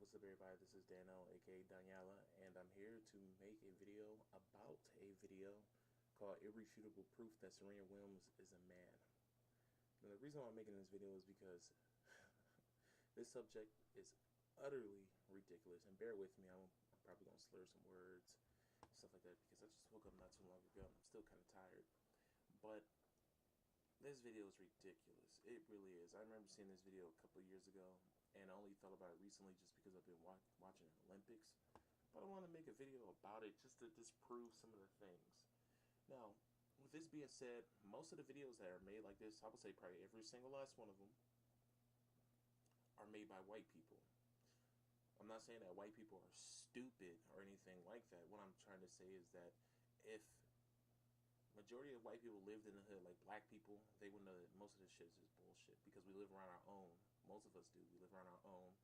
what's up everybody, this is Dano, aka Daniela, and I'm here to make a video about a video called Irrefutable Proof that Serena Williams is a man. Now the reason why I'm making this video is because this subject is utterly ridiculous, and bear with me, I'm probably going to slur some words, stuff like that, because I just woke up not too long ago, and I'm still kind of tired, but this video is ridiculous. It really is. I remember seeing this video a couple of years ago, and I only thought about it recently just because I've been watching the Olympics. But I want to make a video about it just to disprove some of the things. Now, with this being said, most of the videos that are made like this, I would say probably every single last one of them, are made by white people. I'm not saying that white people are stupid or anything like that. What I'm trying to say is that if majority of white people lived in the hood like black people, they would know that most of this shit is just bullshit because we live around our own. Most of us do. We live around our own.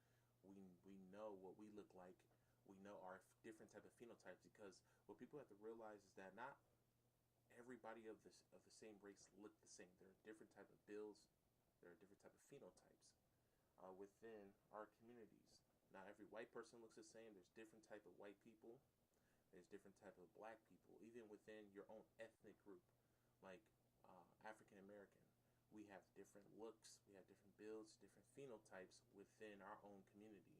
We know what we look like. We know our different type of phenotypes, because what people have to realize is that not everybody of the same race look the same. There are different type of builds. There are different type of phenotypes within our communities. Not every white person looks the same. There's different type of white people. There's different type of black people, even within your own ethnic group, like African American. We have different looks, we have different builds, different phenotypes within our own community.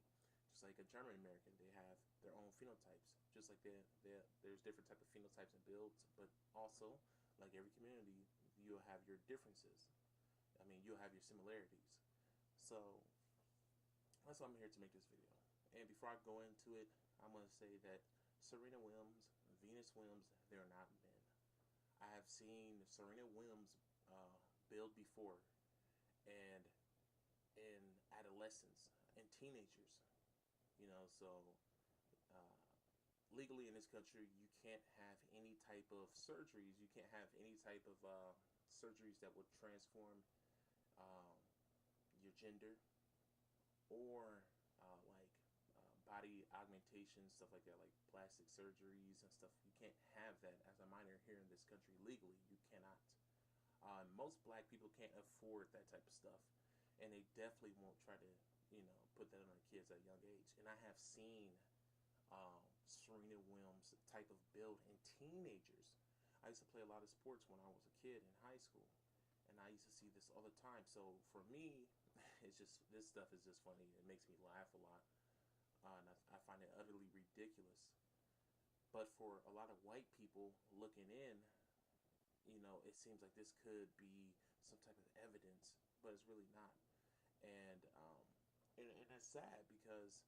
Just like a German American, they have their own phenotypes. Just like there's different type of phenotypes and builds, but also, like every community, you'll have your differences. I mean, you'll have your similarities. So that's why I'm here to make this video. And before I go into it, I'm going to say that Serena Williams, Venus Williams, they're not men. I have seen Serena Williams build before, and in adolescents and teenagers, so legally in this country, you can't have any type of surgeries. You can't have any type of surgeries that would transform your gender, or body augmentation, stuff like that, like plastic surgeries and stuff. You can't have that as a minor here in this country legally. You cannot. Most black people can't afford that type of stuff, and they definitely won't try to, put that on their kids at a young age. And I have seen Serena Williams type of build in teenagers. I used to play a lot of sports when I was a kid in high school, and I used to see this all the time. So for me, it's just, this stuff is just funny. It makes me laugh a lot. And I find it utterly ridiculous. But for a lot of white people looking in, it seems like this could be some type of evidence, but it's really not. And it's sad because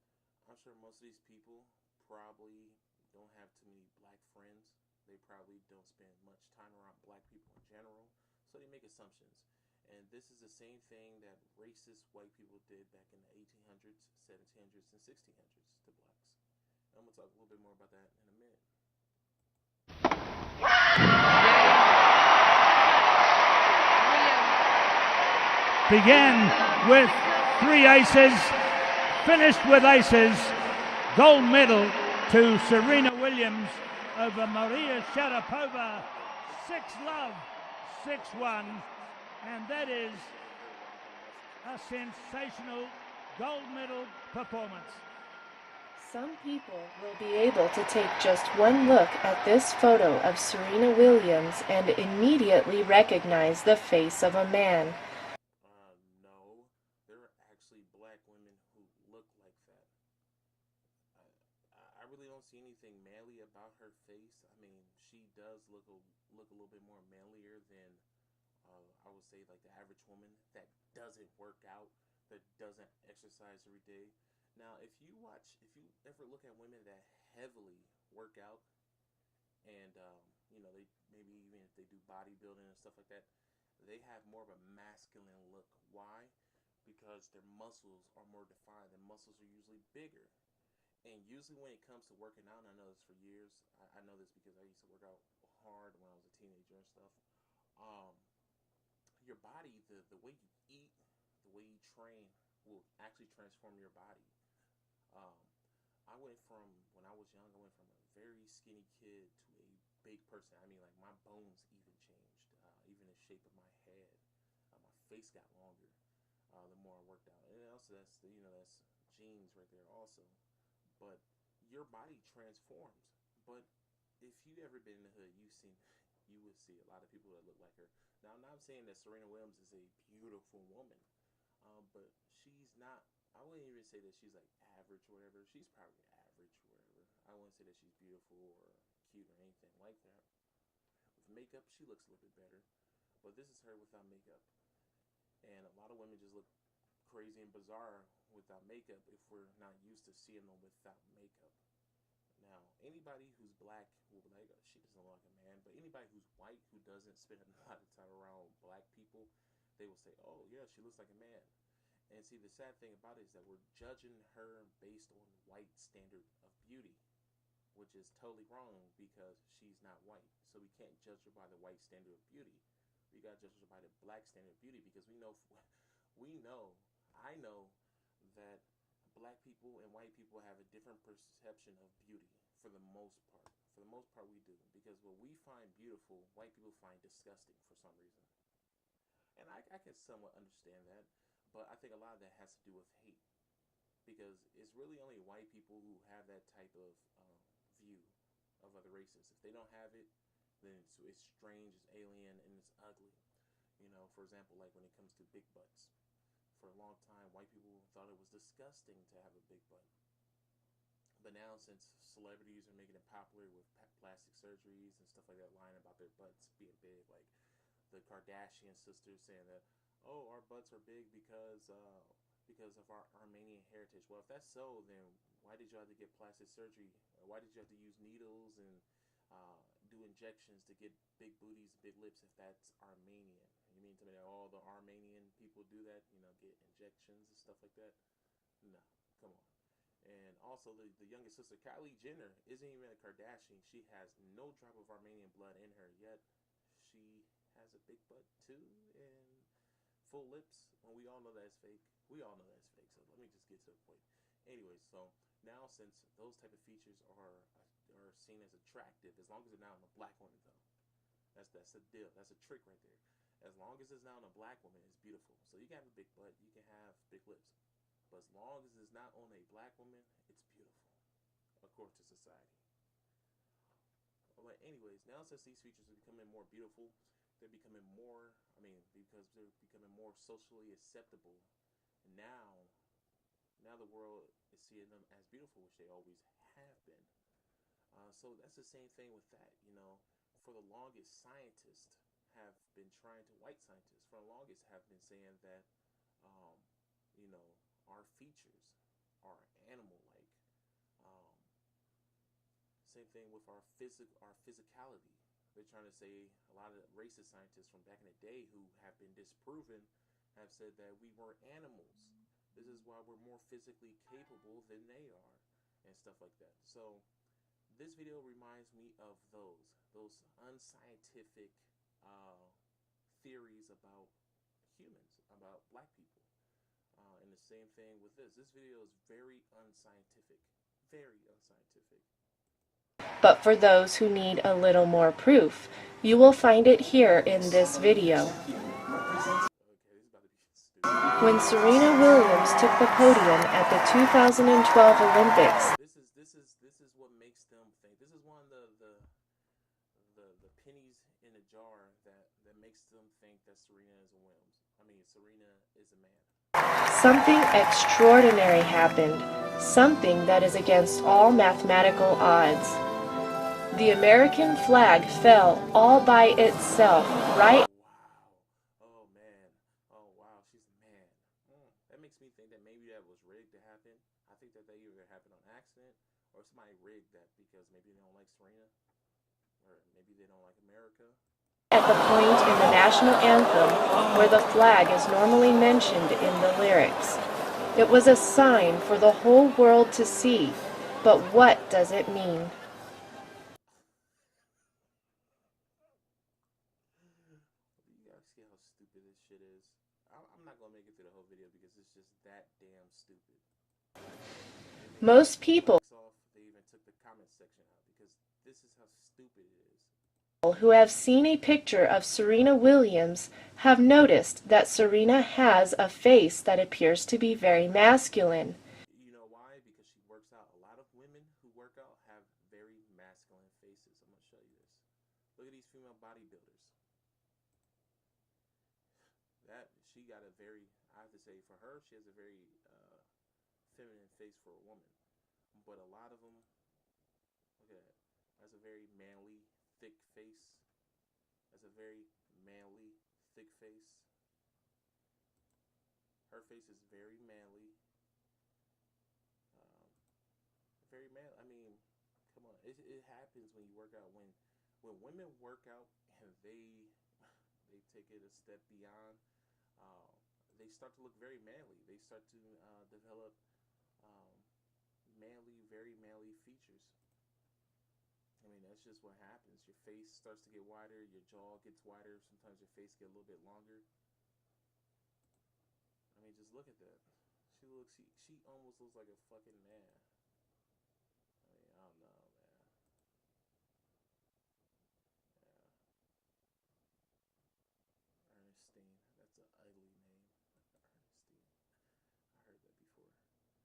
I'm sure most of these people probably don't have too many black friends. They probably don't spend much time around black people in general, so they make assumptions. And this is the same thing that racist white people did back in the 1800s, 1700s, and 1600s to blacks. And I'm going to talk a little bit more about that in a minute. Began with 3 aces, finished with aces. Gold medal to Serena Williams over Maria Sharapova. 6-love, 6-1. And that is a sensational gold medal performance. Some people will be able to take just one look at this photo of Serena Williams and immediately recognize the face of a man. No, there are actually black women who look like that. I really don't see anything manly about her face. I mean, she does look a little bit more manlier than I would say like the average woman that doesn't work out, that doesn't exercise every day. Now, if you ever look at women that heavily work out, and they maybe even if they do bodybuilding and stuff like that, they have more of a masculine look. Why? Because their muscles are more defined. Their muscles are usually bigger. And usually when it comes to working out, and I know this for years, I know this because I used to work out hard when I was a teenager and stuff. Your body, the way you eat, the way you train will actually transform your body. I went from, when I was young, I went from a very skinny kid to a big person. I mean, like my bones even changed, even the shape of my head. My face got longer the more I worked out. And also that's genes right there also. But your body transforms. But if you ever been in the hood, you would see a lot of people that look like her. Now, I'm not saying that Serena Williams is a beautiful woman, but she's not. I wouldn't even say that she's like average or whatever. She's probably average or whatever. I wouldn't say that she's beautiful or cute or anything like that. With makeup, she looks a little bit better, but this is her without makeup. And a lot of women just look crazy and bizarre without makeup if we're not used to seeing them without makeup. Now, anybody who's black will be like, oh, she doesn't look like a man. But anybody who's white who doesn't spend a lot of time around black people, they will say, oh, yeah, she looks like a man. And see, the sad thing about it is that we're judging her based on white standard of beauty, which is totally wrong because she's not white. So we can't judge her by the white standard of beauty. We got to judge her by the black standard of beauty because I know that black people and white people have a different perception of beauty for the most part. For the most part, we do. Because what we find beautiful, white people find disgusting for some reason. And I can somewhat understand that. But I think a lot of that has to do with hate. Because it's really only white people who have that type of view of other races. If they don't have it, then it's strange, it's alien, and it's ugly. You know, for example, like when it comes to big butts. For a long time, white people thought it was disgusting to have a big butt. But now, since celebrities are making it popular with plastic surgeries and stuff like that, lying about their butts being big, like the Kardashian sisters saying that, oh, our butts are big because of our Armenian heritage. Well, if that's so, then why did you have to get plastic surgery? Why did you have to use needles and do injections to get big booties, big lips if that's Armenian? You mean to me that all the Armenian people do that? You know, get injections and stuff like that? No, come on. And also, the youngest sister, Kylie Jenner, isn't even a Kardashian. She has no drop of Armenian blood in her, yet she has a big butt too and full lips. When we all know that's fake. We all know that's fake. So let me just get to the point. Anyway, so now since those type of features are seen as attractive, as long as they're not on a black woman though, that's the deal. That's a trick right there. As long as it's not on a black woman, it's beautiful. So you can have a big butt, you can have big lips. But as long as it's not on a black woman, it's beautiful, according to society. But anyways, now since these features are becoming more beautiful, they're becoming more, because they're becoming more socially acceptable. Now the world is seeing them as beautiful, which they always have been. So that's the same thing with that, you know. For the longest, scientists have been trying to, white scientists, for the longest have been saying that, you know, our features are animal-like. Same thing with our physicality. They're trying to say, a lot of racist scientists from back in the day who have been disproven have said that we were animals. This is why we're more physically capable than they are and stuff like that. So this video reminds me of those unscientific theories about humans, about black people. And the same thing with this. This video is very unscientific. Very unscientific. But for those who need a little more proof, you will find it here in this video. When Serena Williams took the podium at the 2012 Olympics, This is what makes them think. This is one of the pennies in a jar that makes them think that Serena is a man. something extraordinary happened, something that is against all mathematical odds. The American flag fell all by itself, right? Wow. Oh man. Oh wow, she's a man. That makes me think that maybe that was rigged to happen. I think that they either happened on accident or somebody rigged that because maybe they don't like Serena or maybe they don't like America. At the point in the national anthem where the flag is normally mentioned in the lyrics. It was a sign for the whole world to see, but what does it mean? You guys see how stupid this shit is? I'm not gonna make it through the whole video because it's just that damn stupid. Most people They even took the comment section out because this is how stupid it is. who have seen a picture of Serena Williams have noticed that Serena has a face that appears to be very masculine. she has a very feminine face for a woman. But a lot of them, look at that. That's a very manly, thick face. That's a very manly, thick face. Her face is very manly. Um, very manly. I mean, come on. It happens when you work out. When women work out and they take it a step beyond, uh, they start to look very manly. They start to develop um, very manly features. I mean, that's just what happens. Your face starts to get wider, your jaw gets wider, sometimes your face get a little bit longer. I mean, just look at that. She almost looks like a fucking man. I mean, I don't know, man. Yeah. Ernestine. That's an ugly name. Ernestine. I heard that before. Yeah.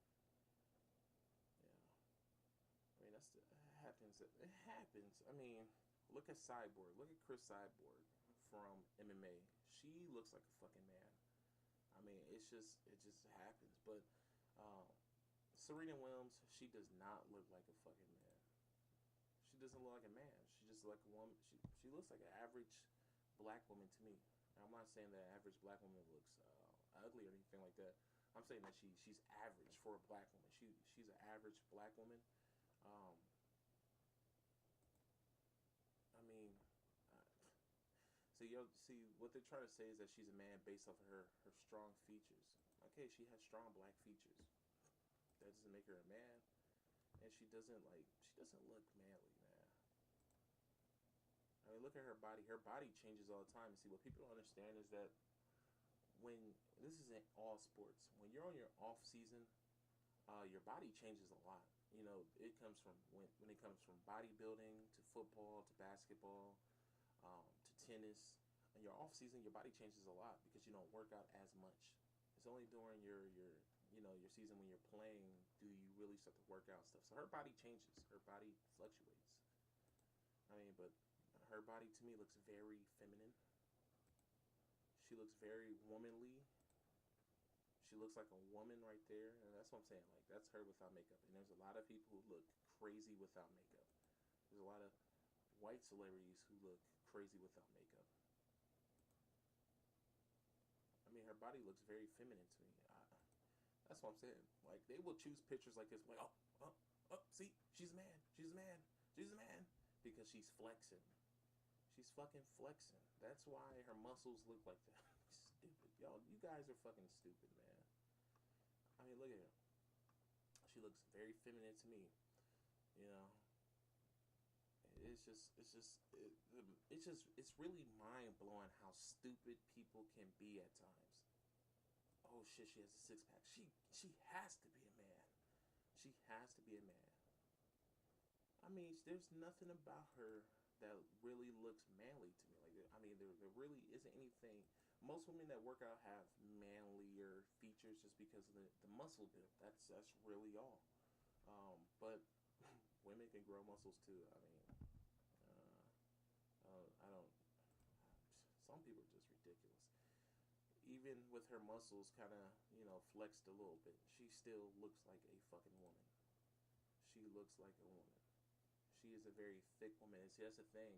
I mean, it happens. It happens. I mean, look at Cyborg. Look at Chris Cyborg from MMA. She looks like a fucking man. I mean, it just happens. But um, Serena Williams, she does not look like a fucking man. She doesn't look like a man. She just like a woman. She looks like an average black woman to me. Now, I'm not saying that average black woman looks ugly or anything like that. I'm saying that she's average for a black woman. She's an average black woman. Um, I mean, uh, see what they're trying to say is that she's a man based off of her strong features. Okay, she has strong black features. That doesn't make her a man, and she doesn't look manly, man. I mean, look at her body. Her body changes all the time. And see, what people don't understand is that when this is in all sports, when you're on your off season, your body changes a lot. You know, it comes from when it comes from bodybuilding to football to basketball to tennis. In your off season, your body changes a lot because you don't work out as much. It's only during your your season when you're playing do you really start to work out stuff. So her body changes. Her body fluctuates. I mean, but her body to me looks very feminine. She looks very womanly. She looks like a woman right there, and that's what I'm saying. Like, that's her without makeup. And there's a lot of people who look crazy without makeup. There's a lot of white celebrities who look crazy without makeup. I mean, her body looks very feminine to me. That's what I'm saying. Like, they will choose pictures like this, like, see, she's a man, she's a man, she's a man, because she's flexing. She's fucking flexing. That's why her muscles look like that. Stupid. Y'all, you guys are fucking stupid, man. I mean, look at her. She looks very feminine to me. You know, it's really mind blowing how stupid people can be at times. Oh shit, she has a six pack. She has to be a man. She has to be a man. I mean, there's nothing about her that really looks manly to me. Like, I mean, there really isn't anything. Most women that work out have manlier features just because of the muscle build. That's really all. But women can grow muscles too. I mean, I don't. Some people are just ridiculous. Even with her muscles kind of, flexed a little bit, she still looks like a fucking woman. She looks like a woman. She is a very thick woman. And see, that's the thing.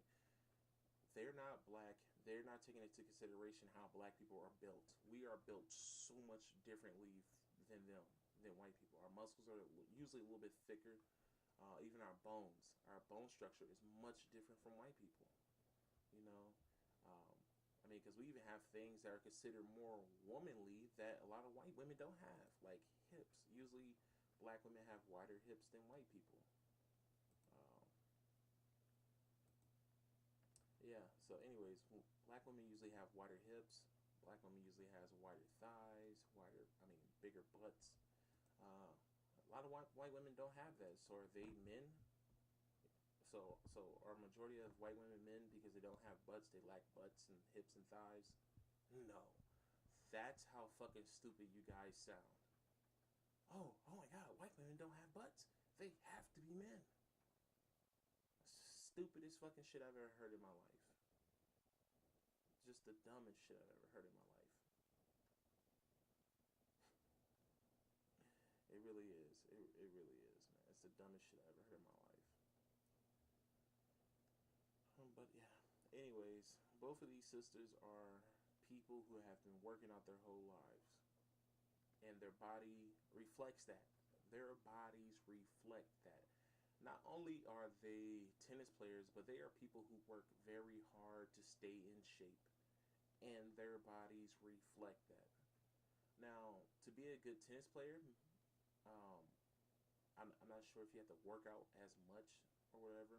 They're not black. They're not taking into consideration how black people are built. We are built so much differently than them, than white people. Our muscles are usually a little bit thicker. Even our bone structure is much different from white people. You know, I mean, because we even have things that are considered more womanly that a lot of white women don't have, like hips. Usually, black women have wider hips than white people. Yeah, so anyways, black women usually have wider hips. Black women usually has wider thighs, bigger butts. A lot of white women don't have that. So are they men? So are majority of white women men because they don't have butts? They lack butts and hips and thighs? No. That's how fucking stupid you guys sound. Oh my God, white women don't have butts. They have to be men. Stupidest fucking shit I've ever heard in my life. Just the dumbest shit I've ever heard in my life. It really is, man. It's the dumbest shit I ever heard in my life. But yeah. Anyways, both of these sisters are people who have been working out their whole lives, and their body reflects that. Their bodies reflect that. Not only are they tennis players, but they are people who work very hard to stay in shape, and their bodies reflect that. Now, to be a good tennis player, um, I'm not sure if you have to work out as much or whatever,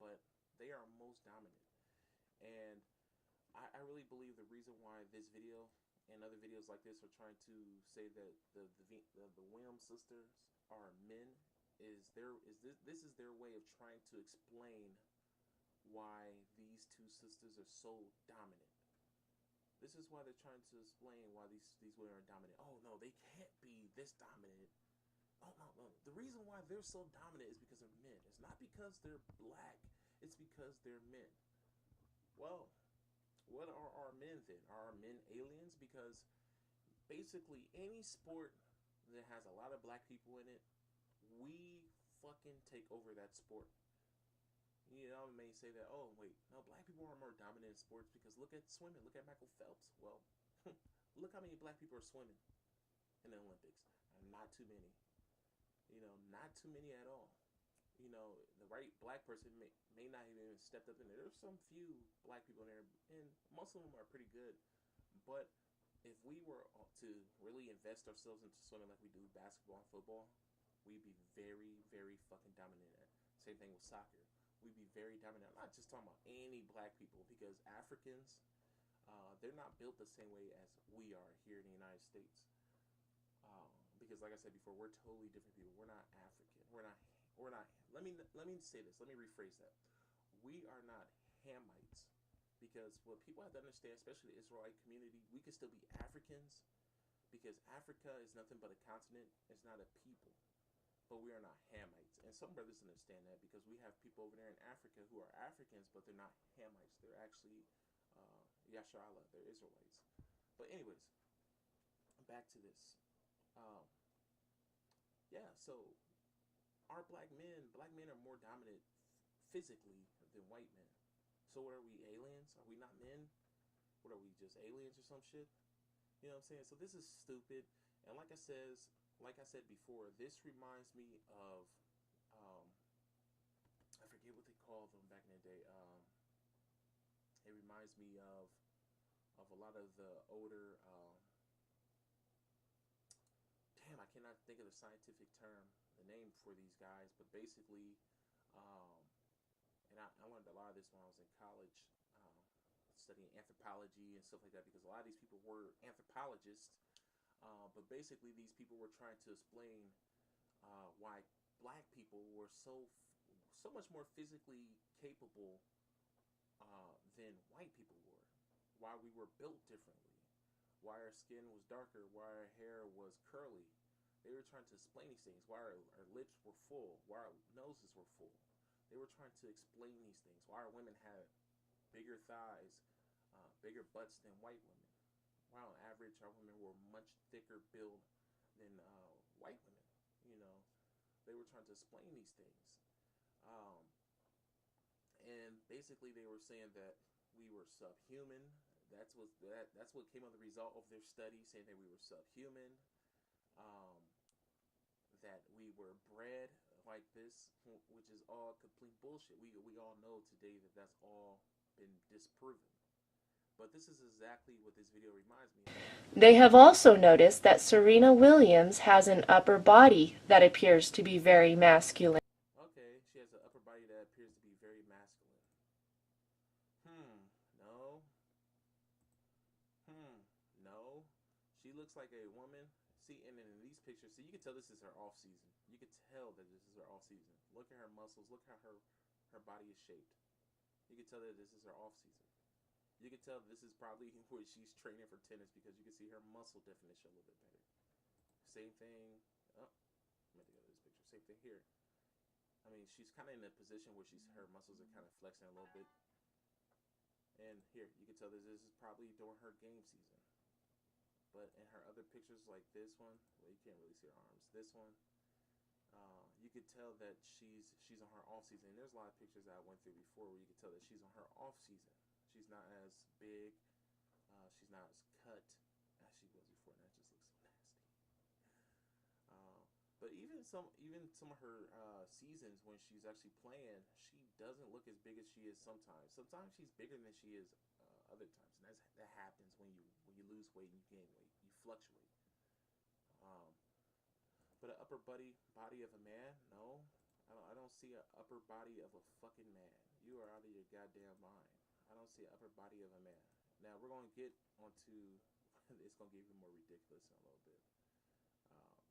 but they are most dominant. And I really believe the reason why this video and other videos like this are trying to say that the Williams sisters are men is this is their way of trying to explain why these two sisters are so dominant. This is why they're trying to explain why these women are dominant. Oh no, they can't be this dominant. Oh no, no. The reason why they're so dominant is because they're men. It's not because they're black. It's because they're men. Well, what are our men then? Are our men aliens? Because basically any sport that has a lot of black people in it, we fucking take over that sport. You know, I may say that, oh, wait, no, black people are more dominant in sports because look at swimming. Look at Michael Phelps. Well, look how many black people are swimming in the Olympics. Not too many. You know, not too many at all. You know, the right black person may not even stepped up in there. There's some few black people in there, and most of them are pretty good. But if we were to really invest ourselves into swimming like we do basketball and football, we'd be very, very fucking dominant at. Same thing with soccer. We'd be very dominant. I'm not just talking about any black people, because Africans, they're not built the same way as we are here in the United States. Because like I said before, we're totally different people. We're not African. We're not. Let me say this. Let me rephrase that. We are not Hamites, because what people have to understand, especially the Israelite community, we can still be Africans, because Africa is nothing but a continent. It's not a people. But we are not Hamites. And some brothers understand that, because we have people over there in Africa who are Africans, but they're not Hamites. They're actually Yasharallah. They're Israelites. But anyways, back to this. Yeah, so our black men are more dominant physically than white men. So what are we, aliens? Are we not men? What are we, just aliens or some shit? You know what I'm saying? So this is stupid. And like I said before, this reminds me of I forget what they called them back in the day. It reminds me of a lot of the older damn, I cannot think of the scientific term, the name for these guys, but basically, and I learned a lot of this when I was in college, studying anthropology and stuff like that, because a lot of these people were anthropologists, but basically these people were trying to explain why black people were so much more physically capable than white people were, why we were built differently, why our skin was darker, why our hair was curly. They were trying to explain these things, why our lips were full, why our noses were full. They were trying to explain these things, why our women had bigger thighs, bigger butts than white women. Why on average our women were much thicker build than white women. You know, they were trying to explain these things. And basically they were saying that we were subhuman. That's what came of the result of their study, saying that we were subhuman, that we were bred like this, which is all complete bullshit. We all know today that that's all been disproven. But this is exactly what this video reminds me of. They have also noticed that Serena Williams has an upper body that appears to be very masculine. Okay, she has an upper body that appears to be very masculine. No. She looks like a woman. See, and in these pictures, see, you can tell this is her off season. You can tell that this is her off season. Look at her muscles. Look how her body is shaped. You can tell that this is her off season. You can tell this is probably where she's training for tennis, because you can see her muscle definition a little bit better. Same thing. Oh, let me go to this picture. Same thing here. I mean, she's kind of in a position where her muscles are kind of flexing a little bit. And here, you can tell that this is probably during her game season. But in her other pictures, like this one, well, you can't really see her arms. This one, You could tell that she's on her off season. And there's a lot of pictures that I went through before where you could tell that she's on her off season. She's not as big. She's not as cut as she was before, and that just looks so nasty. But even some of her seasons when she's actually playing, she doesn't look as big as she is sometimes. Sometimes she's bigger than she is other times, and that happens when you lose weight and you gain weight. You fluctuate. Um, but an upper body of a man, no, I don't see an upper body of a fucking man. You are out of your goddamn mind. I don't see an upper body of a man. Now we're gonna get onto it's gonna get even more ridiculous in a little bit.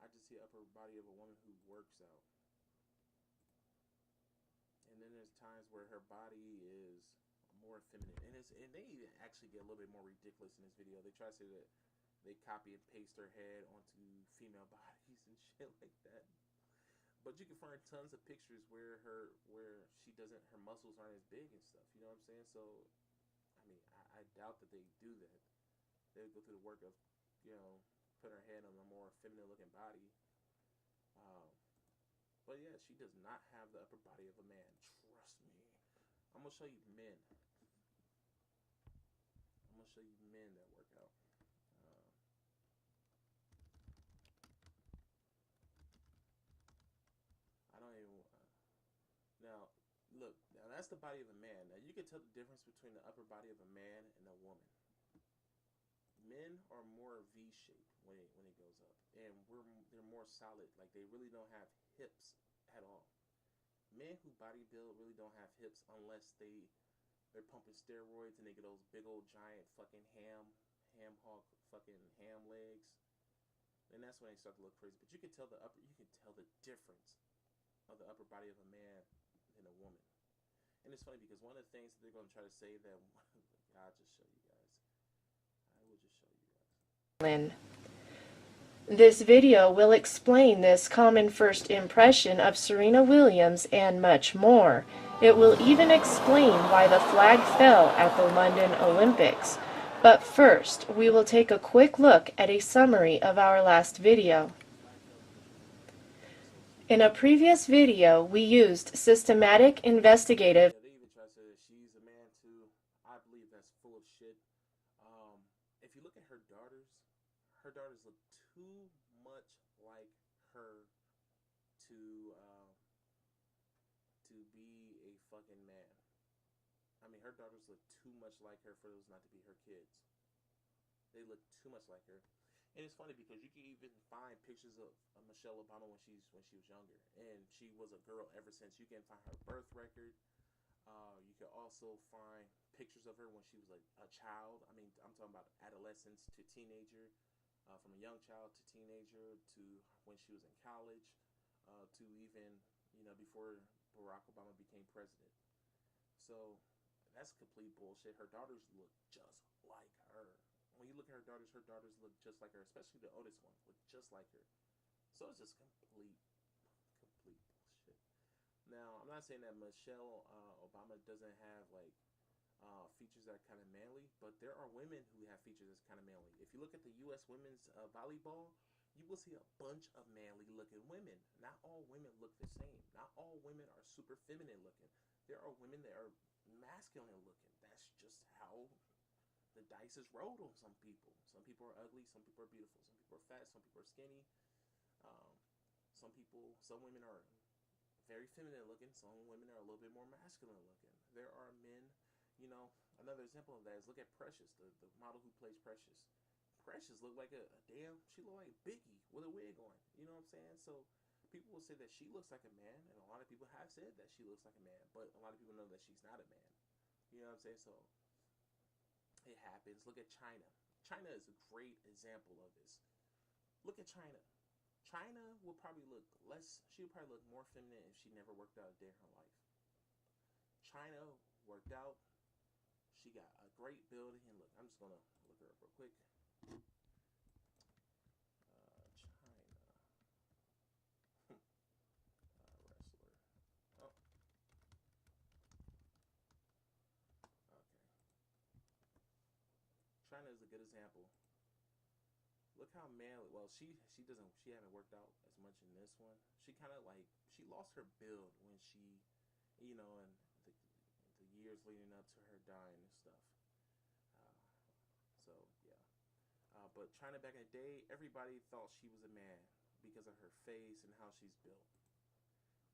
I just see upper body of a woman who works out. And then there's times where her body is more feminine. And they even actually get a little bit more ridiculous in this video. They try to say that they copy and paste her head onto female bodies and shit like that. But you can find tons of pictures where she doesn't, her muscles aren't as big and stuff. You know what I'm saying? So I mean, I doubt that they do that. They would go through the work of, putting her head on a more feminine looking body. But yeah, she does not have the upper body of a man. Trust me. I'm gonna show you men. I'm gonna show you men that work out. I don't even. Now, look. Now that's the body of a man. Now you can tell the difference between the upper body of a man and a woman. Men are more V-shaped when it goes up, and they're more solid. Like they really don't have hips at all. Men who bodybuild really don't have hips unless they're pumping steroids and they get those big old giant fucking ham hog fucking ham legs, and that's when they start to look crazy. But you can tell the difference of the upper body of a man and a woman. And it's funny because one of the things that they're going to try to say that I'll just show you guys. I will just show you guys. This video will explain this common first impression of Serena Williams and much more. It will even explain why the flag fell at the London Olympics. But first, we will take a quick look at a summary of our last video. In a previous video, we used systematic investigative. They even try to say that she's a man too. I believe that's full of shit. If you look at her daughters look too much like her to be a fucking man. I mean, her daughters look too much like her for those not to be her kids. They look too much like her. And it's funny because you can even find pictures of Michelle Obama when she was younger, and she was a girl ever since. You can find her birth record. You can also find pictures of her when she was a child. I mean, I'm talking about adolescence to teenager, from a young child to teenager to when she was in college, to even before Barack Obama became president. So that's complete bullshit. Her daughters look just like her. When you look at her daughters look just like her, especially the oldest one, look just like her. So it's just complete bullshit. Now, I'm not saying that Michelle Obama doesn't have features that are kind of manly, but there are women who have features that's kind of manly. If you look at the U.S. women's volleyball, you will see a bunch of manly looking women. Not all women look the same. Not all women are super feminine looking. There are women that are masculine looking. That's just how the dice is rolled on some people. Some people are ugly, some people are beautiful, some people are fat, some people are skinny. Some women are very feminine looking, some women are a little bit more masculine looking. There are men, another example of that is look at Precious, the model who plays Precious. Precious looked like she looked like Biggie with a wig on. You know what I'm saying? So people will say that she looks like a man, and a lot of people have said that she looks like a man, but a lot of people know that she's not a man. You know what I'm saying? So it happens. Look at China. China is a great example of this. Look at China. China will probably look she would probably look more feminine if she never worked out a day in her life. China worked out. She got a great building. And look, I'm just going to look her up real quick. China. Wrestler. Oh. Okay. China is a good example. Look how manly. Well, she haven't worked out as much much in this one. She kind of like, she lost her build when she, and the years leading up to her dying and stuff. So yeah. But China back in the day, everybody thought she was a man because of her face and how she's built.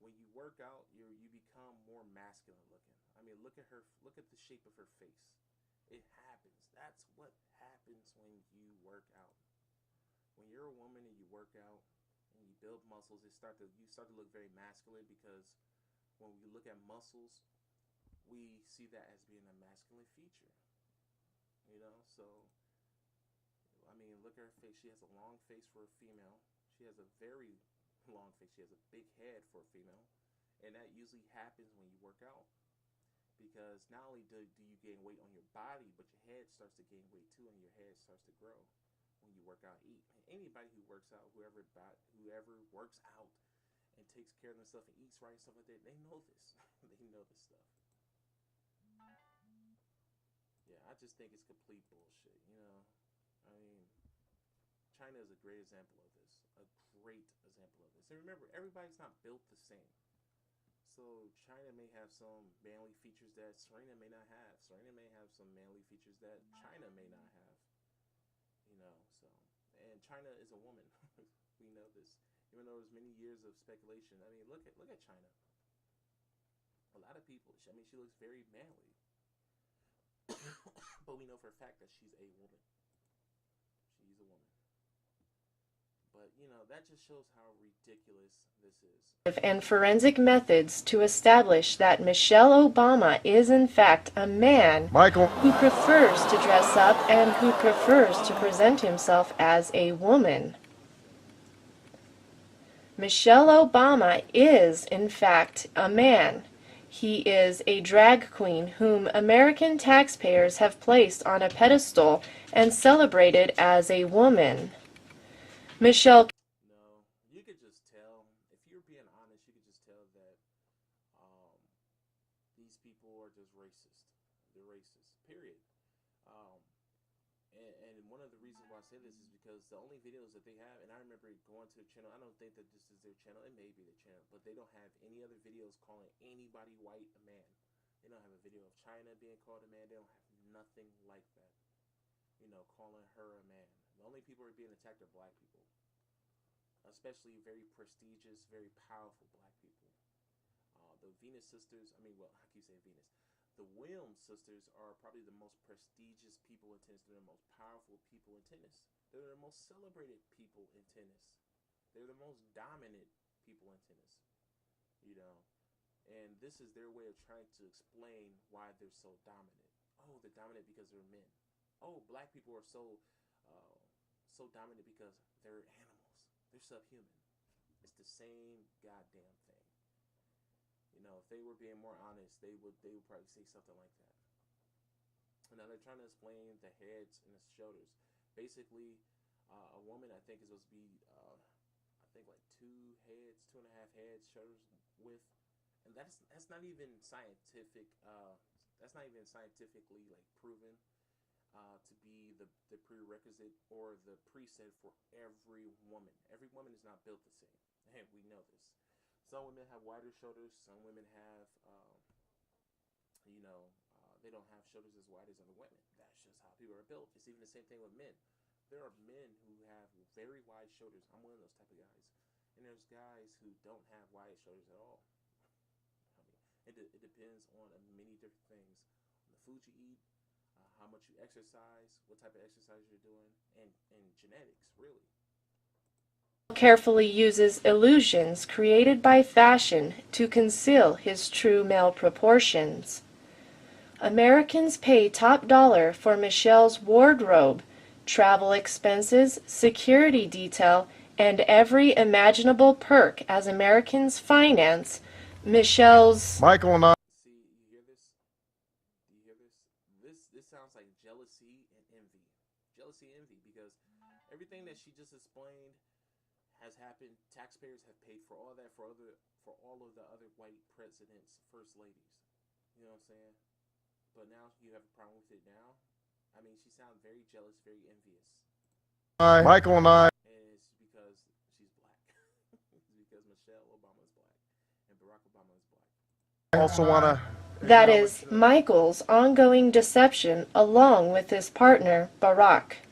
When you work out, you become more masculine looking. I mean, look at her. Look at the shape of her face. It happens. That's what happens when you work out. When you're a woman and you work out and you build muscles, you start to look very masculine, because when we look at muscles, we see that as being a masculine feature. So I mean, look at her face. She has a long face for a female. She has a very long face. She has a big head for a female. And that usually happens when you work out. Because not only do you gain weight on your body, but your head starts to gain weight too, and your head starts to grow when you work out and eat. And anybody who works out, whoever works out and takes care of themselves and eats right and stuff like that, they know this. They know this stuff. Yeah, I just think it's complete bullshit. I mean, China is a great example of this. A great example of this. And remember, everybody's not built the same. So China may have some manly features that Serena may not have. Serena may have some manly features that China may not have. So, and China is a woman. We know this. Even though there's many years of speculation. I mean, look at China. A lot of people, I mean, she looks very manly. But we know for a fact that she's a woman. She's a woman. But, that just shows how ridiculous this is. And forensic methods to establish that Michelle Obama is in fact a man who prefers to dress up and who prefers to present himself as a woman. Michelle Obama is in fact a man. He is a drag queen whom American taxpayers have placed on a pedestal and celebrated as a woman. Michelle. No, you could just tell, if you're being honest, you could just tell that these people are just racist. They're racist, period. And one of the reasons why I say this is because the only videos that they have, and I remember going to the channel, I don't think that this is their channel, it may be their channel, but they don't have any other videos calling anybody white a man. They don't have a video of China being called a man. They don't have nothing like that. Calling her a man. The only people who are being attacked are black people. Especially very prestigious, very powerful black people. The Venus sisters, I keep saying Venus. The Williams sisters are probably the most prestigious people in tennis. They're the most powerful people in tennis. They're the most celebrated people in tennis. They're the most dominant people in tennis. And this is their way of trying to explain why they're so dominant. Oh, they're dominant because they're men. Oh, black people are so dominant because they're animals. They're subhuman. It's the same goddamn thing. If they were being more honest, they would probably say something like that. Now they're trying to explain the heads and the shoulders. Basically, a woman, I think, is supposed to be, like 2 heads, 2.5 heads, shoulders width, and that's not even scientific. That's not even scientifically like proven to be the prerequisite or the preset for every woman. Every woman is not built the same, and we know this. Some women have wider shoulders. Some women have, they don't have shoulders as wide as other women. That's just how people are built. It's even the same thing with men. There are men who have very wide shoulders. I'm one of those type of guys. And there's guys who don't have wide shoulders at all. It depends on many different things. On the food you eat, how much you exercise, what type of exercise you're doing, and genetics, really. Carefully uses illusions created by fashion to conceal his true male proportions. Americans pay top dollar for Michelle's wardrobe, travel expenses, security detail, and every imaginable perk as Americans finance Michelle's. Michael and I. See, you hear this? Do you hear this? This sounds like jealousy and envy. Jealousy and envy, because everything that she just explained has happened. Taxpayers have paid for all that for all of the other white presidents, first ladies. You know what I'm saying? But now you have a problem with it now. I mean, she sounds very jealous, very envious. Michael and I. And it's because she's black. Michelle Obama is black, and Barack Obama is black. I also want to... That is Michael's ongoing deception along with his partner, Barack,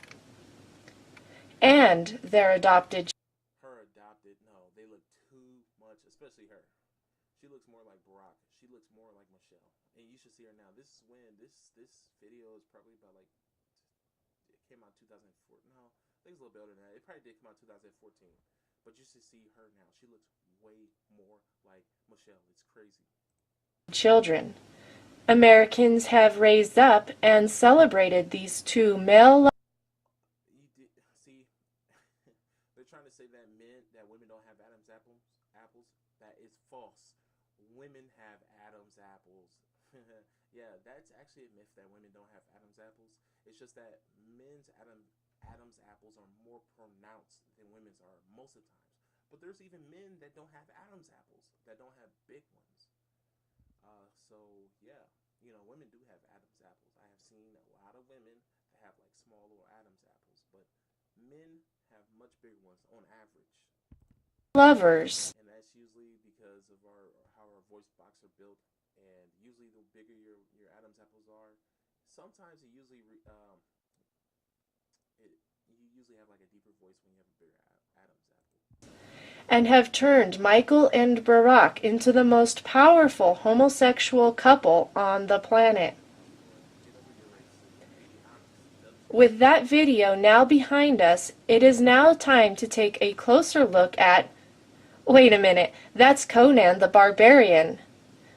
and their adopted Her adopted, no, they look too much, especially her. She looks more like Barack. She looks more like Michelle. And you should see her now. This is when, this video is probably about like, it came out 2004. No, I think it's a little better than that. It probably did come out 2014. But you should see her now. She looks way more like Michelle. It's crazy. children. Americans have raised up and celebrated these two male See, they're trying to say that women don't have Adam's apples. That is false. Women have Adam's apples. Yeah, that's actually a myth that women don't have Adam's apples. It's just that men's Adam's apples are more pronounced than women's are most of the times. But there's even men that don't have Adam's apples, that don't have big ones. So yeah, you know, women do have Adam's apples. I have seen a lot of women that have like small little Adam's apples, but men have much bigger ones on average. lovers. And that's usually because of how our voice box are built, and usually the bigger your Adam's apples are, sometimes you usually have like a deeper voice when you have a bigger Adam's apple. And have turned Michael and Barack into the most powerful homosexual couple on the planet. With that video now behind us, it is now time to take a closer look at... Wait a minute, that's Conan the Barbarian.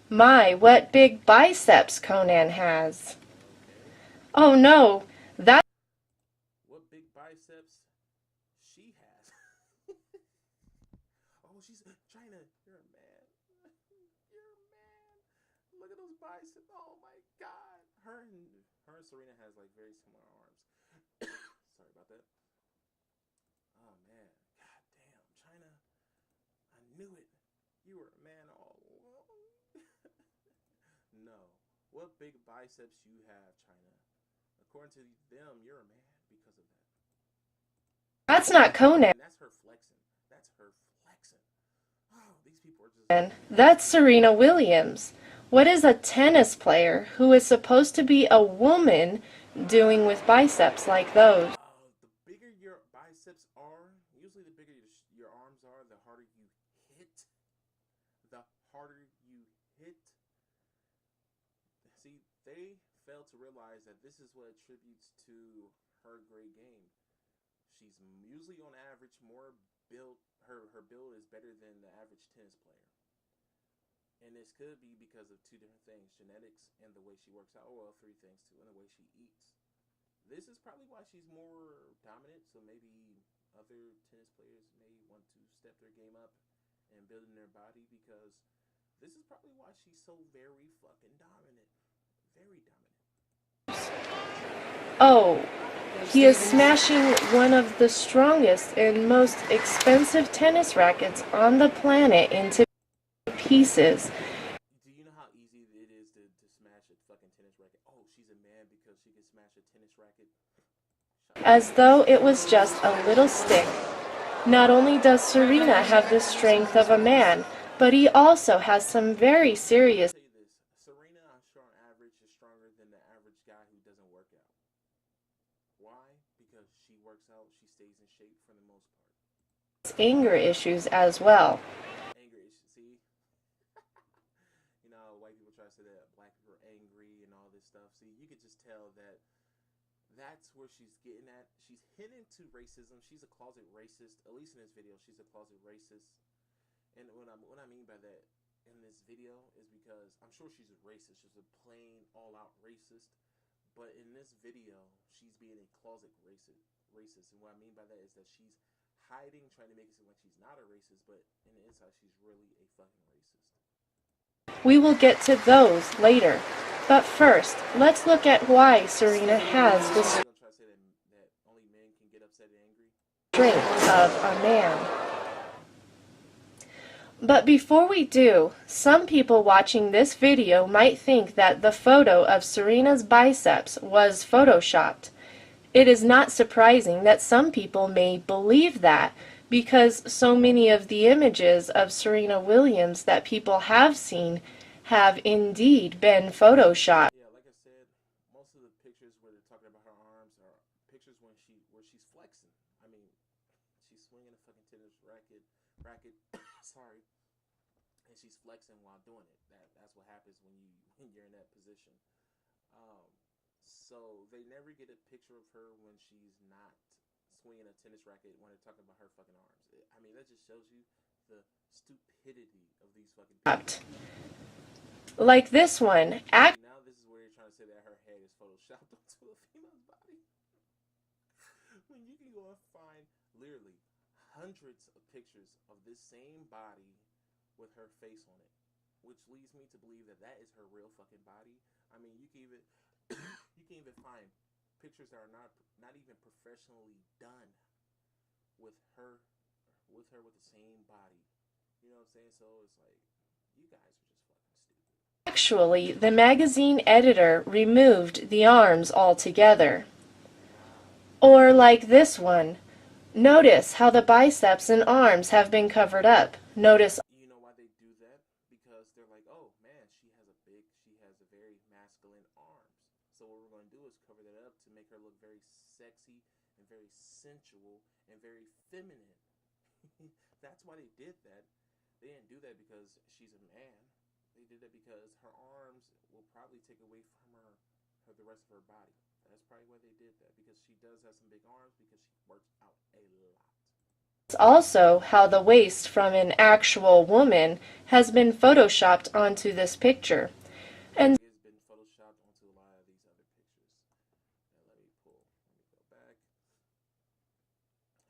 My, what big biceps Conan has. Oh no, that... What big biceps she has. Oh, she's... China, you're a man. You're a man. Look at those biceps. Oh my god. Her and Serena has like very similar arms. Sorry about that. Oh man. God damn, China. I knew it. You were a man all along. No. What big biceps you have, China. According to them, you're a man because of that. That's not Conan. And that's her flexing. That's her flexing. Oh, these people are just... That's Serena Williams. What is a tennis player who is supposed to be a woman doing with biceps like those? The bigger your biceps are, usually the bigger your arms are, the harder you hit. The harder you hit. See, they fail to realize that this is what attributes to her great game. She's usually on average more built, her build is better than the average tennis player. And this could be because of two different things, genetics and the way she works out. Oh, well, three things too, and the way she eats. This is probably why she's more dominant, so maybe other tennis players may want to step their game up and build in their body, because this is probably why she's so very fucking dominant. Very dominant. Oh, he is smashing one of the strongest and most expensive tennis rackets on the planet into pieces. Do you know how easy it is to smash a fucking tennis racket? Oh, she's a man because she can smash a tennis racket. As though it was just a little stick. Not only does Serena have the strength of a man, but he also has some very serious... I'll tell you this, Serena, I'm sure on average, is stronger than the average guy who doesn't work out. Why? Because she works out, she stays in shape for the most part. anger issues as well. Anger issues, see? You know, white people try to say that black people are angry and all this stuff. See, you could just tell that that's where she's getting at. She's hinting to racism. She's a closet racist. At least in this video, she's a closet racist. And what I mean by that in this video is because I'm sure she's a racist. She's a plain, all-out racist. But in this video, she's being a closet racist. And what I mean by that is that she's hiding, trying to make it seem like she's not a racist, but in the inside, she's really a fucking racist. We will get to those later. But first, let's look at why Serena has the I'm gonna try to say that only men can get upset and angry. strength of a man. But before we do, some people watching this video might think that the photo of Serena's biceps was photoshopped. It is not surprising that some people may believe that, because so many of the images of Serena Williams that people have seen have indeed been photoshopped. Yeah, like I said, most of the pictures where they're talking about her arms are pictures where she's flexing. I mean, she's swinging a fucking tennis racket. Sorry, and she's flexing while doing it. That's what happens when you're in that position. Um, so they never get a picture of her when she's not swinging a tennis racket when they're talking about her fucking arms. I mean, that just shows you the stupidity of these fucking pictures. Like this one. Now this is where you're trying to say that her head is photoshopped onto a female's body. When you can go and find literally hundreds of pictures of this same body with her face on it, which leads me to believe that that is her real fucking body. I mean, you can even you can even find pictures that are not even professionally done with her with the same body. You know what I'm saying? So it's like, you guys are just fucking stupid. Actually, the magazine editor removed the arms altogether. Or like this one. Notice how the biceps and arms have been covered up. Notice. You know why they do that? Because they're like, oh man, she has a very masculine arms. So what we're going to do is cover that up to make her look very sexy and very sensual and very feminine. That's why they did that. They didn't do that because she's a man. They did that because her arms will probably take away from her the rest of her body. That's probably why they did that, because she does have some big arms because she works out a lot. Also, how the waist from an actual woman has been photoshopped onto this picture. And It's been photoshopped onto a lot of these other pictures. Now let me go back.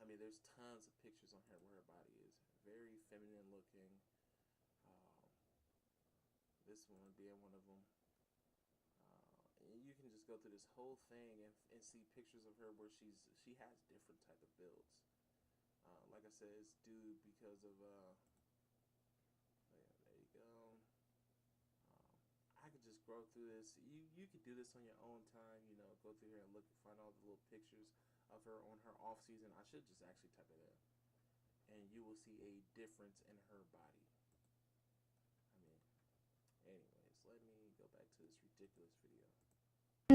I mean, there's tons of pictures on her where her body is very feminine looking. This one being one of them. And you can just go through this whole thing and see pictures of her where she has different type of builds. Like I said, it's due because of there you go. I could just go through this. You could do this on your own time. You know, go through here and look and find all the little pictures of her on her off season. I should just actually type it in, and you will see a difference in her body. I mean, anyways, let me go back to this ridiculous video.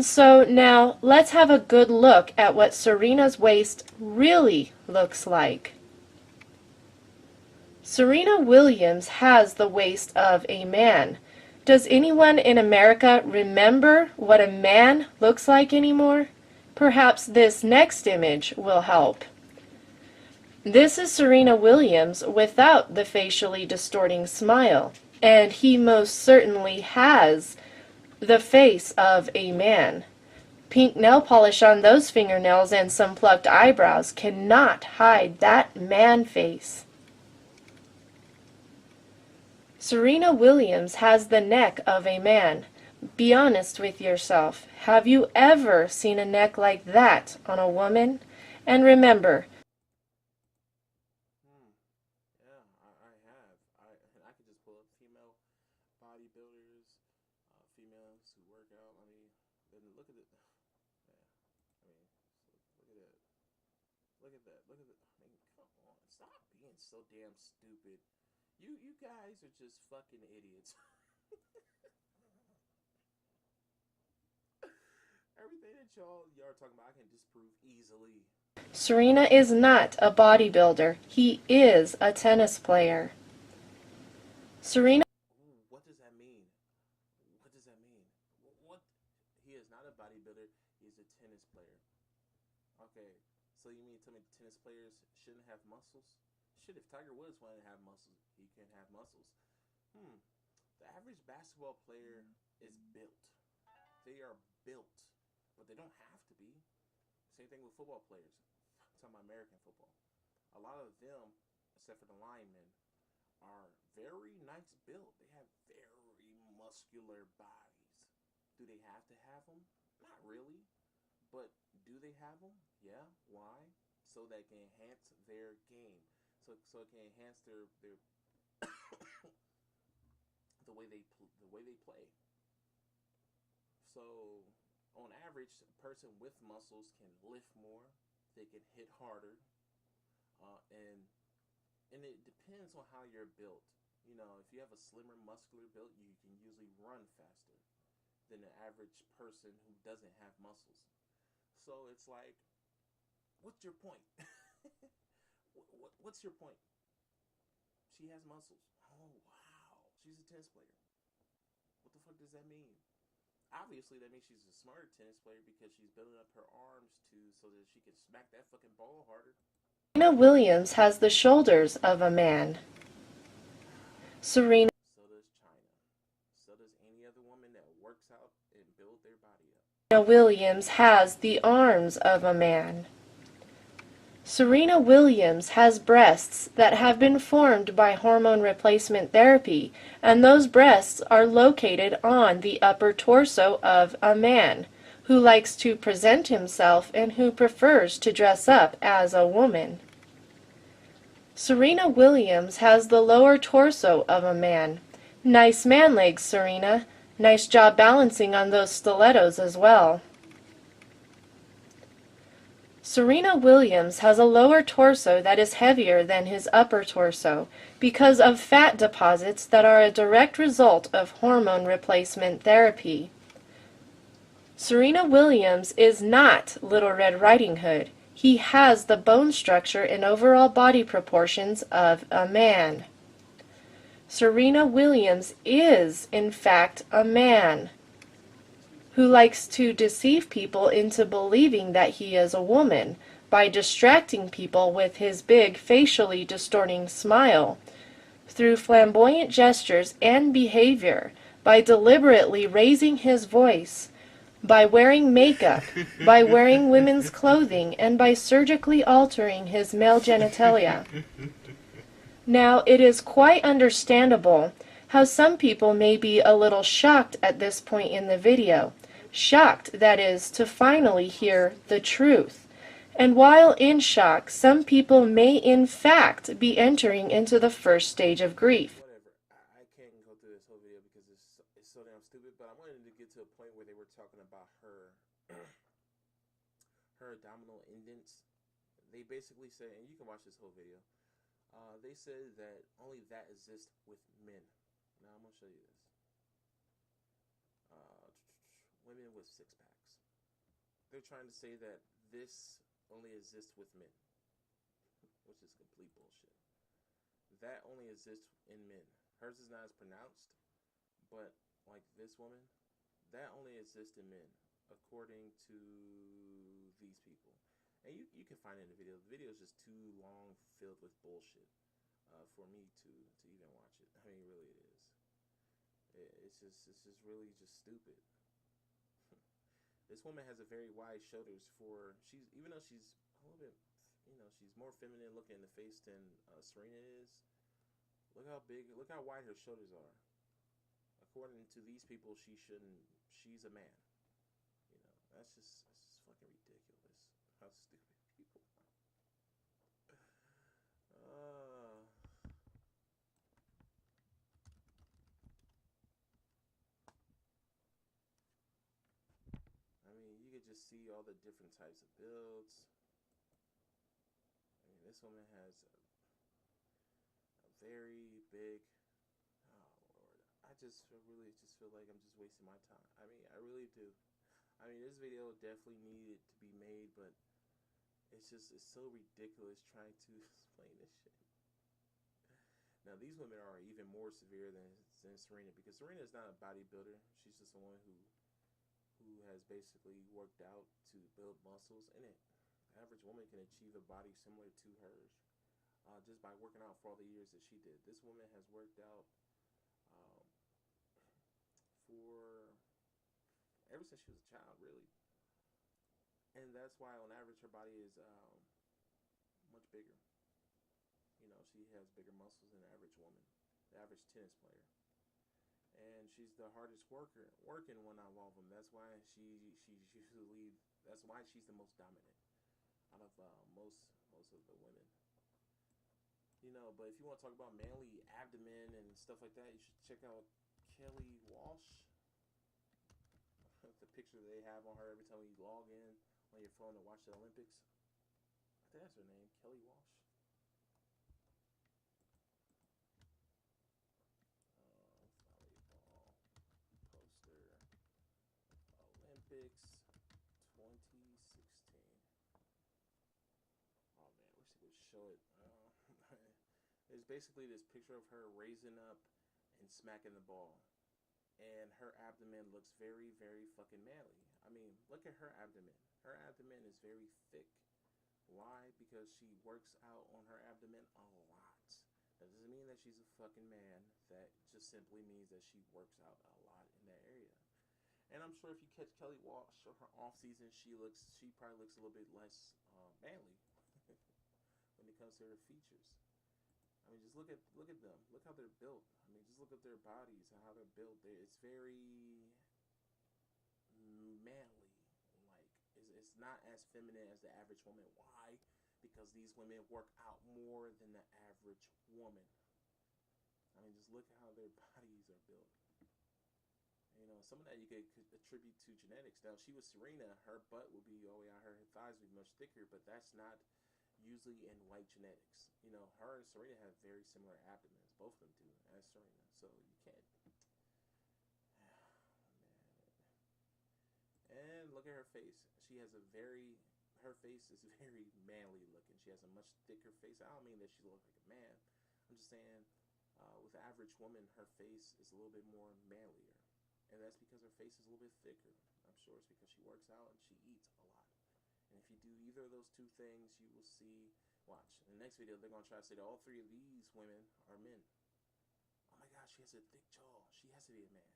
so now let's have a good look at what Serena's waist really looks like. Serena Williams has the waist of a man. Does anyone in America remember what a man looks like anymore? Perhaps this next image will help. This is Serena Williams without the facially distorting smile, and he most certainly has the face of a man. Pink nail polish on those fingernails and some plucked eyebrows cannot hide that man face. Serena Williams has the neck of a man. Be honest with yourself. Have you ever seen a neck like that on a woman? And remember, Yeah, I have. I could just pull up female bodybuilders, females who work out. I mean, then look at it. Yeah, I mean, look at that. Look at that. Look at it. I mean, come on. Stop being so damn stupid. You guys are just fucking idiots. Everything that y'all are talking about, I can disprove easily. Serena is not a bodybuilder. He is a tennis player. Serena. Ooh, what does that mean? What does that mean? What? He is not a bodybuilder. He's a tennis player. Okay, so you mean to tell me tennis players shouldn't have muscles? Shit, if Tiger Woods wanted to have muscles, he can have muscles. The average basketball player is built. They are built, but they don't have to be. Same thing with football players. I'm talking about American football. A lot of them, except for the linemen, are very nice built. They have very muscular bodies. Do they have to have them? Not really. But do they have them? Yeah. Why? So that can enhance their game. So it can enhance their the way they play. So on average, a person with muscles can lift more. They can hit harder, and and it depends on how you're built. You know, if you have a slimmer, muscular build, you can usually run faster than the average person who doesn't have muscles. So it's like, what's your point? What's your point? She has muscles. Oh, wow. She's a tennis player. What the fuck does that mean? Obviously, that means she's a smarter tennis player because she's building up her arms so that she can smack that fucking ball harder. Serena Williams has the shoulders of a man. Serena So does China. So does any other woman that works out and builds their body up. Williams has the arms of a man. Serena Williams has breasts that have been formed by hormone replacement therapy, and those breasts are located on the upper torso of a man who likes to present himself and who prefers to dress up as a woman. Serena Williams has the lower torso of a man. Nice man legs, Serena. Nice job balancing on those stilettos as well. Serena Williams has a lower torso that is heavier than his upper torso because of fat deposits that are a direct result of hormone replacement therapy. Serena Williams is not Little Red Riding Hood. He has the bone structure and overall body proportions of a man. Serena Williams is, in fact, a man who likes to deceive people into believing that he is a woman by distracting people with his big facially distorting smile, through flamboyant gestures and behavior, by deliberately raising his voice, by wearing makeup, by wearing women's clothing, and by surgically altering his male genitalia. Now, it is quite understandable how some people may be a little shocked at this point in the video. Shocked, that is, to finally hear the truth. And while in shock, some people may in fact be entering into the first stage of grief. Whatever. I can't go through this whole video because it's so damn stupid, but I wanted to get to a point where they were talking about her her abdominal indents. They basically said, and you can watch this whole video, they said that only that exists with men. Now I'm going to show you this. Women with six packs. They're trying to say that this only exists with men, which is complete bullshit. That only exists in men. Hers is not as pronounced, but like this woman, that only exists in men, according to these people. And you can find it in the video. The video is just too long, filled with bullshit for me to even watch it. I mean, really, it is. It's just really just stupid. This woman has a very wide shoulders even though she's a little bit, she's more feminine looking in the face than Serena is. Look how wide her shoulders are. According to these people, she's a man. That's just fucking ridiculous. How stupid people are. You could just see all the different types of builds. This woman has a very big. Oh Lord, I really feel like I'm just wasting my time. I really do. This video definitely needed to be made, but it's so ridiculous trying to explain this shit. Now these women are even more severe than Serena, because Serena is not a bodybuilder. She's just someone who has basically worked out to build muscles, and an average woman can achieve a body similar to hers just by working out for all the years that she did. This woman has worked out for ever since she was a child, really, and that's why on average her body is much bigger. She has bigger muscles than the average woman, the average tennis player. And she's the hardest working one out of all of them. That's why that's why she's the most dominant out of most of the women. But if you want to talk about manly abdomen and stuff like that, you should check out Kelly Walsh. The picture they have on her every time you log in on your phone to watch the Olympics. I think that's her name, Kelly Walsh. show it. It's basically this picture of her raising up and smacking the ball. And her abdomen looks very, very fucking manly. I mean, look at her abdomen. Her abdomen is very thick. Why? Because she works out on her abdomen a lot. That doesn't mean that she's a fucking man. That just simply means that she works out a lot in that area. And I'm sure if you catch Kelly Walsh or her off season, she probably looks a little bit less manly when it comes to her features. I mean, just look at them. Look how they're built. I mean, just look at their bodies and how they're built. It's very manly. Like, it's not as feminine as the average woman. Why? Because these women work out more than the average woman. I mean, just look at how their bodies are built. You know, some of that you could attribute to genetics. Now, if she was Serena, her butt would be all the way out, her thighs would be much thicker, but that's not usually in white genetics. You know, her and Serena have very similar abdomens. Both of them do, as Serena. So you can't. Man. And look at her face. She has her face is very manly looking. She has a much thicker face. I don't mean that she looks like a man. I'm just saying, with the average woman, her face is a little bit more manlier. And that's because her face is a little bit thicker. I'm sure it's because she works out and she eats a lot. And if you do either of those two things, you will see, watch, in the next video, they're going to try to say that all three of these women are men. Oh my gosh, she has a thick jaw. She has to be a man.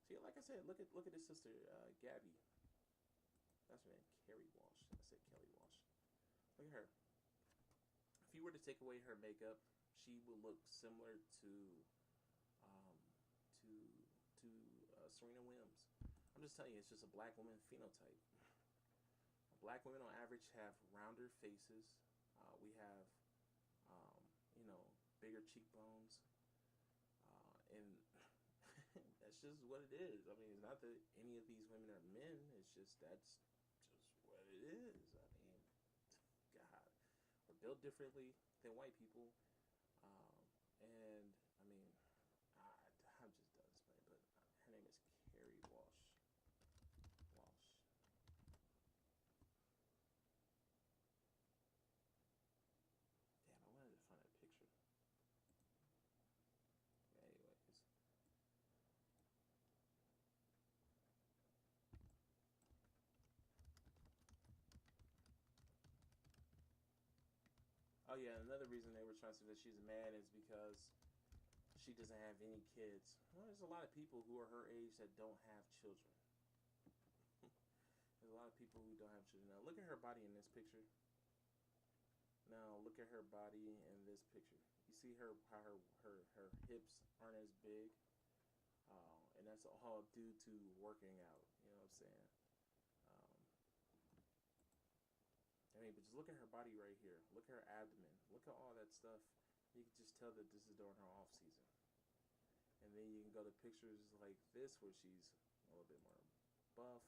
See, like I said, look at his sister, Gabby. That's her name, Carrie Walsh. I said Kelly Walsh. Look at her. If you were to take away her makeup, she would look similar to Serena Williams. I'm just telling you, it's just a black woman phenotype. Black women on average have rounder faces. We have, you know, bigger cheekbones. And that's just what it is. I mean, it's not that any of these women are men. It's just, that's just what it is. I mean, God. We're built differently than white people. And, I mean, I'm just done explaining, but her name is Carrie Walsh. Damn, I wanted to find a picture. Anyways. Oh yeah, another reason they were trying to say that she's a man is because she doesn't have any kids. Well, there's a lot of people who are her age that don't have children. There's a lot of people who don't have children. Now look at her body in this picture. Now look at her body in this picture. You see how her hips aren't as big, and that's all due to working out. You know what I'm saying? I mean, but just look at her body right here. Look at her abdomen. Look at all that stuff. You can just tell that this is during her off season. And then you can go to pictures like this where she's a little bit more buff.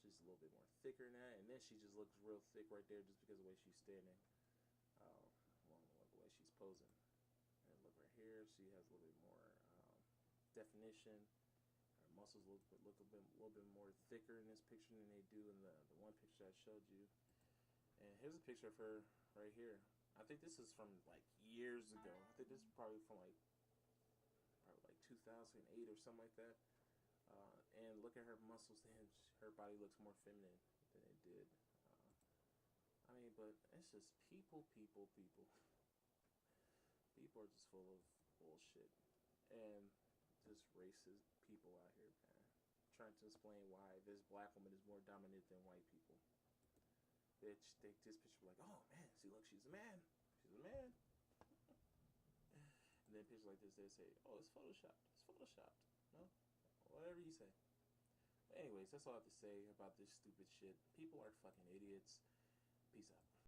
She's a little bit more thicker than that. And then she just looks real thick right there just because of the way she's standing. The way she's posing. And look right here. She has a little bit more definition. Her muscles look a little bit more thicker in this picture than they do in the one picture I showed you. And here's a picture of her right here. I think this is from like years ago. I think this is probably from like 2008 or something like that. And look at her muscles. Her body looks more feminine than it did. I mean, but it's just people. People are just full of bullshit. And just racist people out here, man. Trying to explain why this black woman is more dominant than white people. They just picture like, oh man, see, look, she's a man. She's a man. And then pictures like this, they say, oh, it's photoshopped. It's photoshopped. No? Whatever you say. But anyways, that's all I have to say about this stupid shit. People are fucking idiots. Peace out.